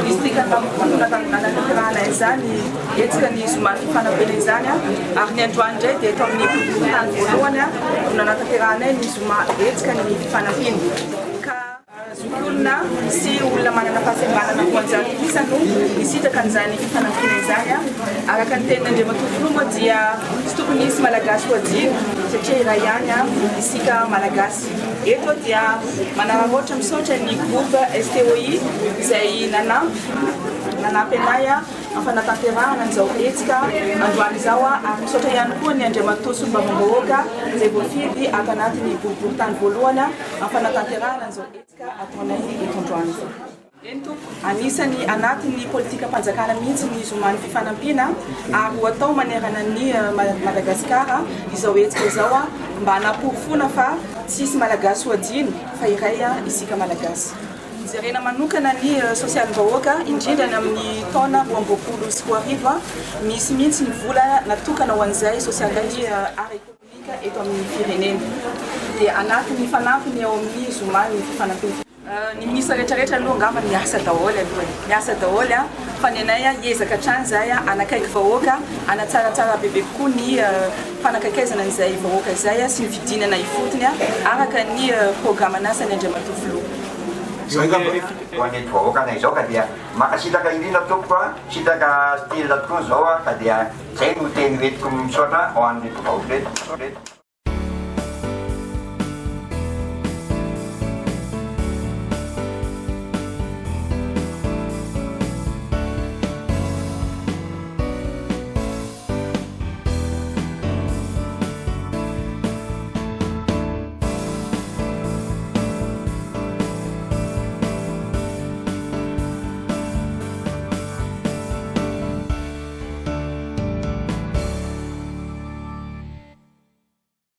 distrika nananakirana izany etsika ny zoma fifanampiana izany ary ny androany indray dia eto amin'ny tany voalohany no nanatanterahana ny zoma etsika ny fifanampiana ka zoky olona sy olona manana fahasembanana koanjary isa no misitaka an'izany fifanampiana izany araka ny tenin'Andriamantoa moa dia tsy tokony isy malagasy ho adino satria iray ihany isika malagasy. Eto dia manararaotra misaotra ny groupe STOI izay nanampy anay amin'ny fanatanterahana an'izao etsika androany izao ary misaotra ihany koa ny Andriamantoa sy Mbavam-bahoaka izay voafidy ato anatin'ny boriboritany voalohany amin'ny fanatanterahana an'izao etsika ataonay eto androany izao. Anisany anatin'ny politika panjakana mihitsy ny zomany fifanampiana ary ho atao manerana ny Madagasikara izao etsika izao mba hanaporofona fa tsisy malagasy ho adino fa iray isika malagasy. Jerena manokana ny sosialim-bahoaka indrindra ny amin'ny taona 2024 misy mihitsy ny vola natokana ho an'izay sosialy ara ekonomika eto amin'ny firenena dia anatin'ny fanampiny ao amin'ny zomany fifanampiana. Ny ministra rehetrarehetra aloha angamba miasa daholo aloha miasa daholo fa ny anay hiezaka hatrany zay anakaiky vahoaka anatsaratsara bebe kokoa ny fanakaikaizana an'izay vahoaka izay sy ny vidinana ifotony araka ny programme anasany Andriamantoa filoha. Ho an'ny vahoakana izao ka dia makasitaka indrindra tompoko sitaka style tokoa zao ka dia zay no teny hoentiko misaotra ho an'ny vahoaka reto.